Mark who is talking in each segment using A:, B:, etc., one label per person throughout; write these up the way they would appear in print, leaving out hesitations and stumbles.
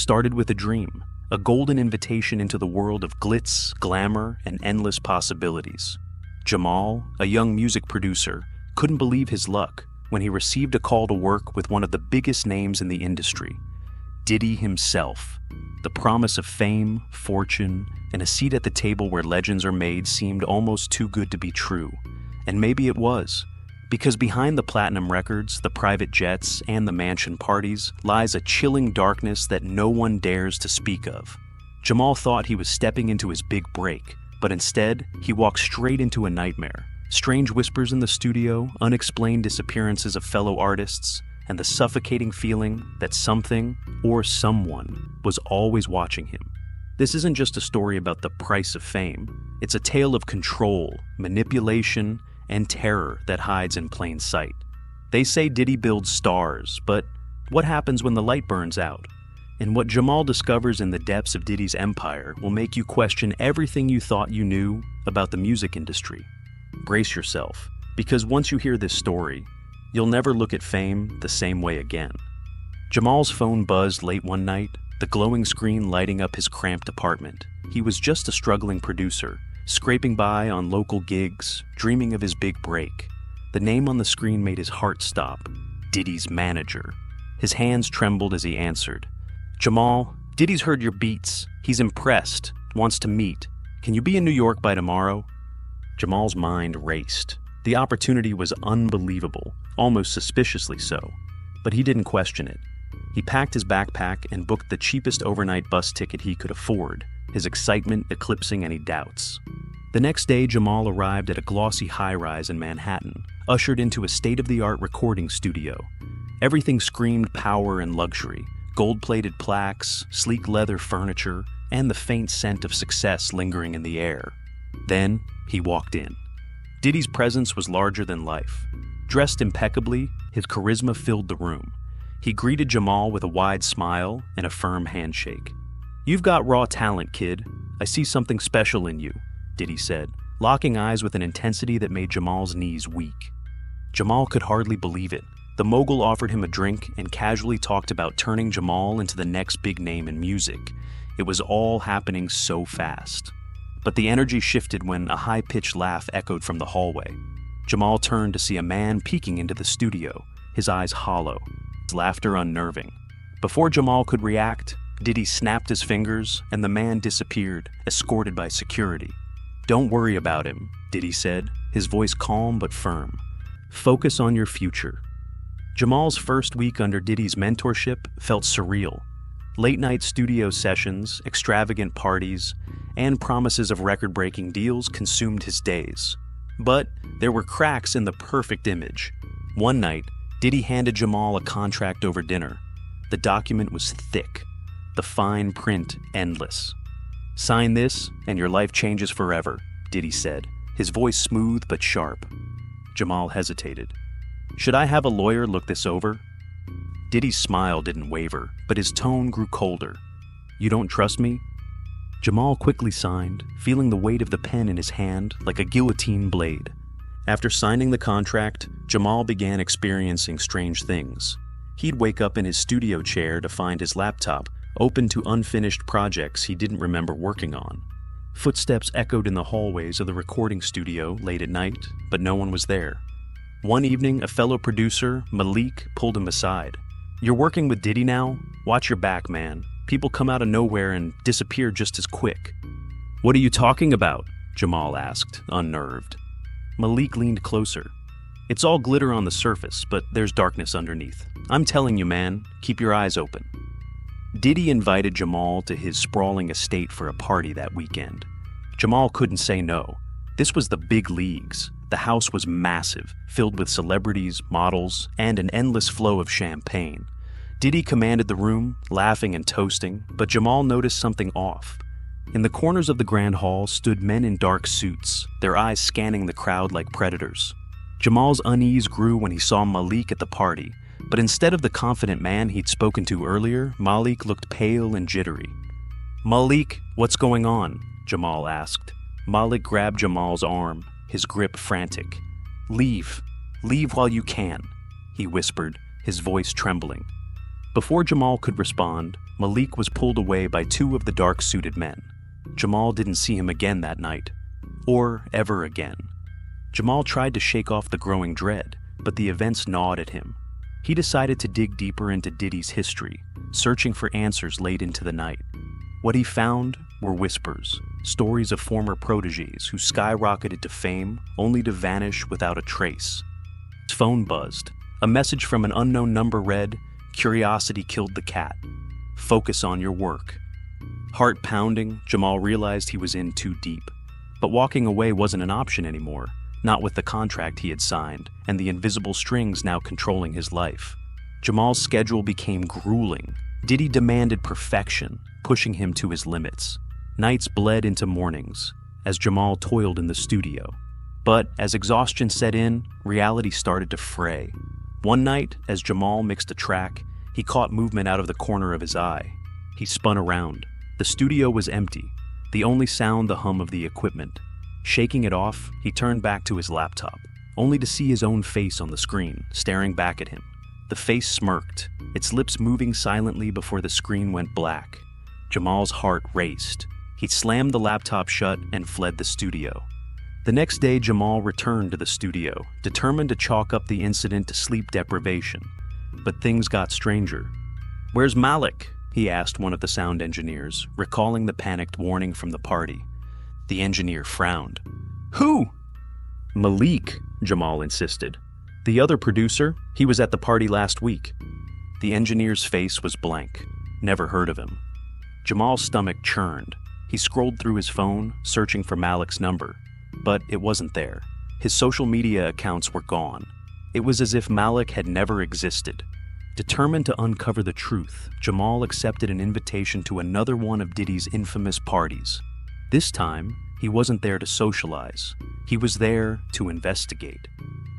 A: started with a dream, a golden invitation into the world of glitz, glamour, and endless possibilities. Jamal, a young music producer, couldn't believe his luck when he received a call to work with one of the biggest names in the industry, Diddy himself. The promise of fame, fortune, and a seat at the table where legends are made seemed almost too good to be true. And maybe it was, because behind the platinum records, the private jets, and the mansion parties lies a chilling darkness that no one dares to speak of. Jamal thought he was stepping into his big break, but instead, he walked straight into a nightmare. Strange whispers in the studio, unexplained disappearances of fellow artists, and the suffocating feeling that something or someone was always watching him. This isn't just a story about the price of fame. It's a tale of control, manipulation, and terror that hides in plain sight. They say Diddy builds stars, but what happens when the light burns out? And what Jamal discovers in the depths of Diddy's empire will make you question everything you thought you knew about the music industry. Brace yourself, because once you hear this story, you'll never look at fame the same way again. Jamal's phone buzzed late one night, the glowing screen lighting up his cramped apartment. He was just a struggling producer, scraping by on local gigs, dreaming of his big break. The name on the screen made his heart stop. Diddy's manager. His hands trembled as he answered. "Jamal, Diddy's heard your beats. He's impressed, wants to meet. Can you be in New York by tomorrow?" Jamal's mind raced. The opportunity was unbelievable, almost suspiciously so, but he didn't question it. He packed his backpack and booked the cheapest overnight bus ticket he could afford, his excitement eclipsing any doubts. The next day, Jamal arrived at a glossy high-rise in Manhattan, ushered into a state-of-the-art recording studio. Everything screamed power and luxury, gold-plated plaques, sleek leather furniture, and the faint scent of success lingering in the air. Then, he walked in. Diddy's presence was larger than life. Dressed impeccably, his charisma filled the room. He greeted Jamal with a wide smile and a firm handshake. "You've got raw talent, kid. I see something special in you," Diddy said, locking eyes with an intensity that made Jamal's knees weak. Jamal could hardly believe it. The mogul offered him a drink and casually talked about turning Jamal into the next big name in music. It was all happening so fast. But the energy shifted when a high-pitched laugh echoed from the hallway. Jamal turned to see a man peeking into the studio, his eyes hollow, his laughter unnerving. Before Jamal could react, Diddy snapped his fingers and the man disappeared, escorted by security. "Don't worry about him," Diddy said, his voice calm but firm. "Focus on your future." Jamal's first week under Diddy's mentorship felt surreal. Late-night studio sessions, extravagant parties, and promises of record-breaking deals consumed his days. But there were cracks in the perfect image. One night, Diddy handed Jamal a contract over dinner. The document was thick, the fine print endless. "Sign this, and your life changes forever," Diddy said, his voice smooth but sharp. Jamal hesitated. "Should I have a lawyer look this over?" Diddy's smile didn't waver, but his tone grew colder. "You don't trust me?" Jamal quickly signed, feeling the weight of the pen in his hand like a guillotine blade. After signing the contract, Jamal began experiencing strange things. He'd wake up in his studio chair to find his laptop open to unfinished projects he didn't remember working on. Footsteps echoed in the hallways of the recording studio late at night, but no one was there. One evening, a fellow producer, Malik, pulled him aside. "You're working with Diddy now? Watch your back, man. People come out of nowhere and disappear just as quick." "What are you talking about?" Jamal asked, unnerved. Malik leaned closer. "It's all glitter on the surface, but there's darkness underneath. I'm telling you, man, keep your eyes open." Diddy invited Jamal to his sprawling estate for a party that weekend. Jamal couldn't say no. This was the big leagues. The house was massive, filled with celebrities, models, and an endless flow of champagne. Diddy commanded the room, laughing and toasting, but Jamal noticed something off. In the corners of the grand hall stood men in dark suits, their eyes scanning the crowd like predators. Jamal's unease grew when he saw Malik at the party, but instead of the confident man he'd spoken to earlier, Malik looked pale and jittery. "Malik, what's going on?" Jamal asked. Malik grabbed Jamal's arm, his grip frantic. Leave while you can," he whispered, his voice trembling. Before Jamal could respond, Malik was pulled away by two of the dark-suited men. Jamal didn't see him again that night. Or ever again. Jamal tried to shake off the growing dread, but the events gnawed at him. He decided to dig deeper into Diddy's history, searching for answers late into the night. What he found were whispers, stories of former proteges who skyrocketed to fame only to vanish without a trace. His phone buzzed. A message from an unknown number read, "Curiosity killed the cat. Focus on your work." Heart pounding, Jamal realized he was in too deep. But walking away wasn't an option anymore, not with the contract he had signed and the invisible strings now controlling his life. Jamal's schedule became grueling. Diddy demanded perfection, pushing him to his limits. Nights bled into mornings as Jamal toiled in the studio. But as exhaustion set in, reality started to fray. One night, as Jamal mixed a track, he caught movement out of the corner of his eye. He spun around. The studio was empty, the only sound the hum of the equipment. Shaking it off, he turned back to his laptop, only to see his own face on the screen, staring back at him. The face smirked, its lips moving silently before the screen went black. Jamal's heart raced. He slammed the laptop shut and fled the studio. The next day, Jamal returned to the studio, determined to chalk up the incident to sleep deprivation. But things got stranger. "Where's Malik?" he asked one of the sound engineers, recalling the panicked warning from the party. The engineer frowned. "Who?" "Malik," Jamal insisted. "The other producer, he was at the party last week." The engineer's face was blank. Never heard of him. Jamal's stomach churned. He scrolled through his phone, searching for Malik's number. But it wasn't there. His social media accounts were gone. It was as if Malik had never existed. Determined to uncover the truth, Jamal accepted an invitation to another one of Diddy's infamous parties. This time, he wasn't there to socialize. He was there to investigate.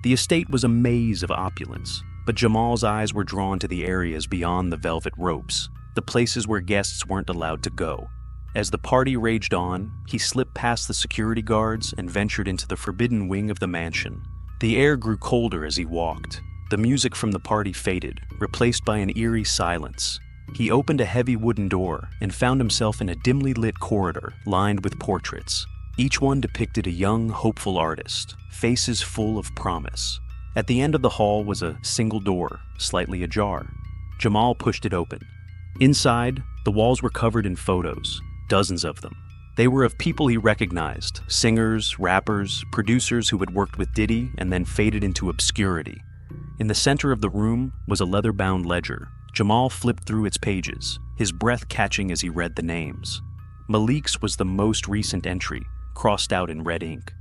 A: The estate was a maze of opulence, but Jamal's eyes were drawn to the areas beyond the velvet ropes, the places where guests weren't allowed to go. As the party raged on, he slipped past the security guards and ventured into the forbidden wing of the mansion. The air grew colder as he walked. The music from the party faded, replaced by an eerie silence. He opened a heavy wooden door and found himself in a dimly lit corridor lined with portraits. Each one depicted a young, hopeful artist, faces full of promise. At the end of the hall was a single door, slightly ajar. Jamal pushed it open. Inside, the walls were covered in photos, dozens of them. They were of people he recognized, singers, rappers, producers who had worked with Diddy and then faded into obscurity. In the center of the room was a leather-bound ledger. Jamal flipped through its pages, his breath catching as he read the names. Malik's was the most recent entry, crossed out in red ink.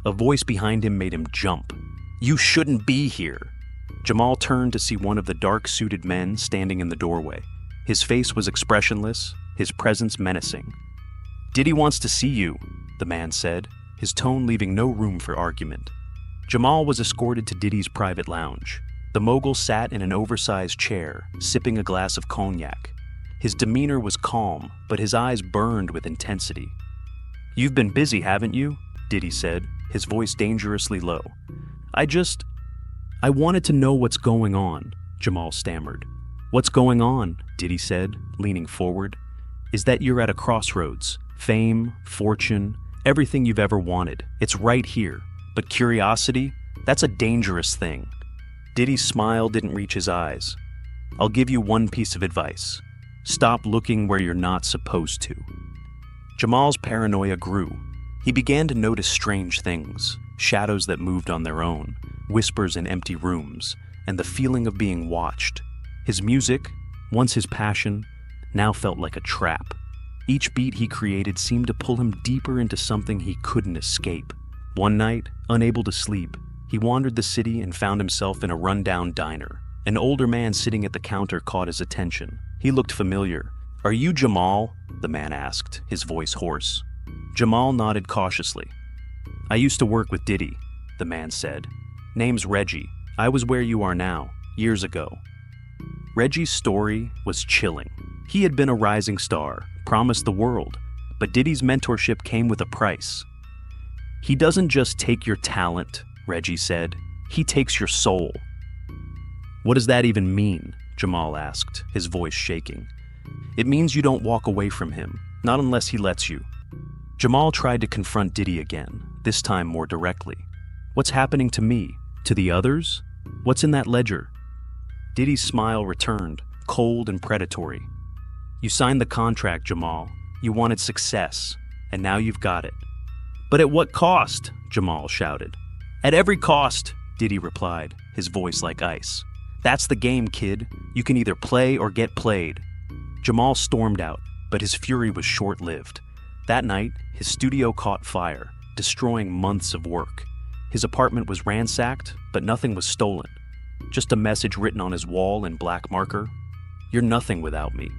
A: A voice behind him made him jump. "You shouldn't be here." Jamal turned to see one of the dark-suited men standing in the doorway. His face was expressionless, his presence menacing. "Diddy wants to see you," the man said, his tone leaving no room for argument. Jamal was escorted to Diddy's private lounge. The mogul sat in an oversized chair, sipping a glass of cognac. His demeanor was calm, but his eyes burned with intensity. "You've been busy, haven't you?" Diddy said, his voice dangerously low. I wanted to know what's going on," Jamal stammered. "What's going on," Diddy said, leaning forward, "is that you're at a crossroads. Fame, fortune, everything you've ever wanted. It's right here. But curiosity, that's a dangerous thing." Diddy's smile didn't reach his eyes. "I'll give you one piece of advice. Stop looking where you're not supposed to." Jamal's paranoia grew. He began to notice strange things, shadows that moved on their own, whispers in empty rooms, and the feeling of being watched. His music, once his passion, now felt like a trap. Each beat he created seemed to pull him deeper into something he couldn't escape. One night, unable to sleep, he wandered the city and found himself in a rundown diner. An older man sitting at the counter caught his attention. He looked familiar. "Are you Jamal?" the man asked, his voice hoarse. Jamal nodded cautiously. "I used to work with Diddy," the man said. "Name's Reggie. I was where you are now, years ago." Reggie's story was chilling. He had been a rising star, promised the world, but Diddy's mentorship came with a price. "He doesn't just take your talent," Reggie said. "He takes your soul." "What does that even mean?" Jamal asked, his voice shaking. It means you don't walk away from him, not unless he lets you. Jamal tried to confront Diddy again, this time more directly. What's happening to me? To the others? What's in that ledger? Diddy's smile returned, cold and predatory. You signed the contract, Jamal. You wanted success, and now you've got it. But at what cost? Jamal shouted. At every cost, Diddy replied, his voice like ice. That's the game, kid. You can either play or get played. Jamal stormed out, but his fury was short-lived. That night, his studio caught fire, destroying months of work. His apartment was ransacked, but nothing was stolen. Just a message written on his wall in black marker. You're nothing without me.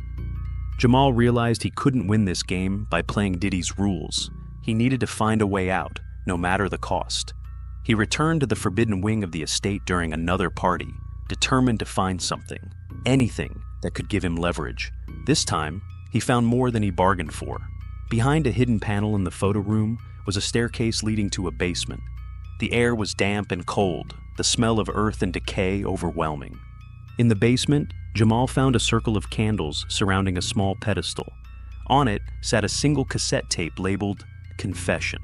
A: Jamal realized he couldn't win this game by playing Diddy's rules. He needed to find a way out, no matter the cost. He returned to the forbidden wing of the estate during another party, determined to find something, anything that could give him leverage. This time, he found more than he bargained for. Behind a hidden panel in the photo room was a staircase leading to a basement. The air was damp and cold, the smell of earth and decay overwhelming. In the basement, Jamal found a circle of candles surrounding a small pedestal. On it sat a single cassette tape labeled Confession.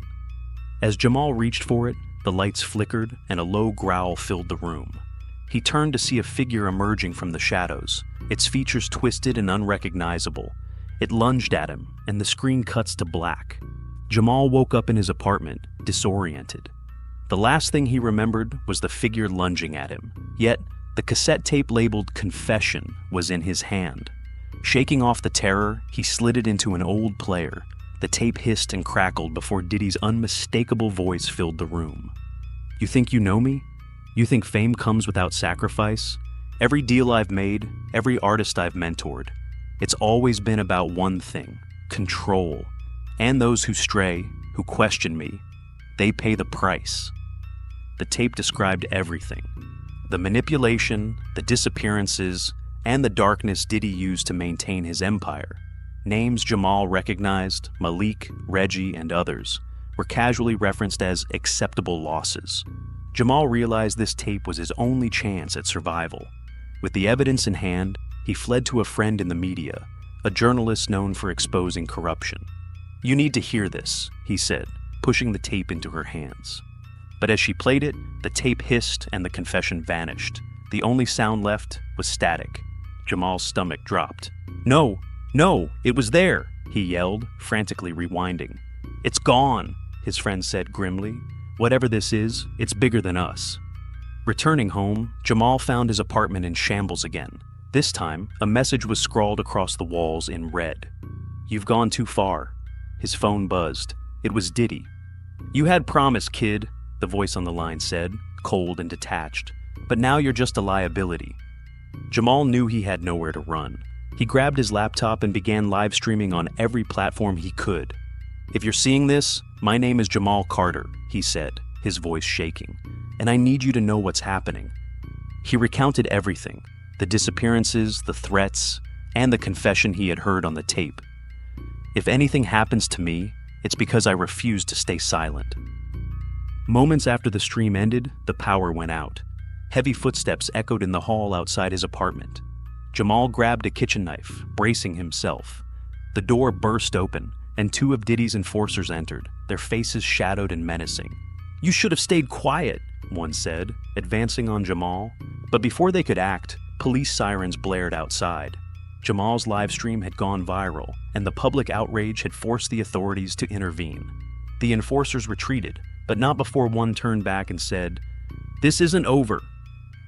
A: As Jamal reached for it, the lights flickered and a low growl filled the room. He turned to see a figure emerging from the shadows, its features twisted and unrecognizable. It lunged at him, and the screen cuts to black. Jamal woke up in his apartment, disoriented. The last thing he remembered was the figure lunging at him, yet the cassette tape labeled Confession was in his hand. Shaking off the terror, he slid it into an old player. The tape hissed and crackled before Diddy's unmistakable voice filled the room. You think you know me? You think fame comes without sacrifice? Every deal I've made, every artist I've mentored, it's always been about one thing: control. And those who stray, who question me, they pay the price. The tape described everything. The manipulation, the disappearances, and the darkness Diddy used to maintain his empire. Names Jamal recognized, Malik, Reggie, and others, were casually referenced as acceptable losses. Jamal realized this tape was his only chance at survival. With the evidence in hand, he fled to a friend in the media, a journalist known for exposing corruption. You need to hear this, he said, pushing the tape into her hands. But as she played it, the tape hissed and the confession vanished. The only sound left was static. Jamal's stomach dropped. No, it was there, he yelled, frantically rewinding. It's gone, his friend said grimly. Whatever this is, it's bigger than us. Returning home, Jamal found his apartment in shambles again. This time, a message was scrawled across the walls in red. You've gone too far. His phone buzzed. It was Diddy. You had promise, kid, the voice on the line said, cold and detached. But now you're just a liability. Jamal knew he had nowhere to run. He grabbed his laptop and began live streaming on every platform he could. If you're seeing this, my name is Jamal Carter, he said, his voice shaking. And I need you to know what's happening. He recounted everything, the disappearances, the threats, and the confession he had heard on the tape. If anything happens to me, it's because I refuse to stay silent. Moments after the stream ended, the power went out. Heavy footsteps echoed in the hall outside his apartment. Jamal grabbed a kitchen knife, bracing himself. The door burst open, and two of Diddy's enforcers entered, their faces shadowed and menacing. You should have stayed quiet, one said, advancing on Jamal. But before they could act, police sirens blared outside. Jamal's livestream had gone viral, and the public outrage had forced the authorities to intervene. The enforcers retreated, but not before one turned back and said, "This isn't over."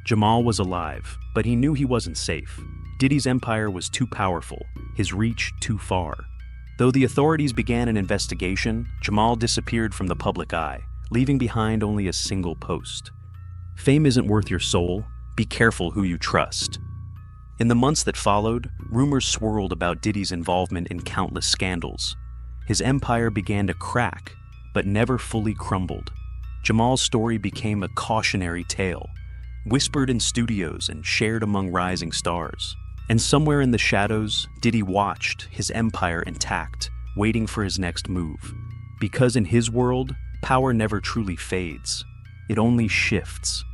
A: Jamal was alive, but he knew he wasn't safe. Diddy's empire was too powerful, his reach too far. Though the authorities began an investigation, Jamal disappeared from the public eye, leaving behind only a single post. Fame isn't worth your soul. Be careful who you trust. In the months that followed, rumors swirled about Diddy's involvement in countless scandals. His empire began to crack, but never fully crumbled. Jamal's story became a cautionary tale, whispered in studios and shared among rising stars. And somewhere in the shadows, Diddy watched, his empire intact, waiting for his next move. Because in his world, power never truly fades. It only shifts.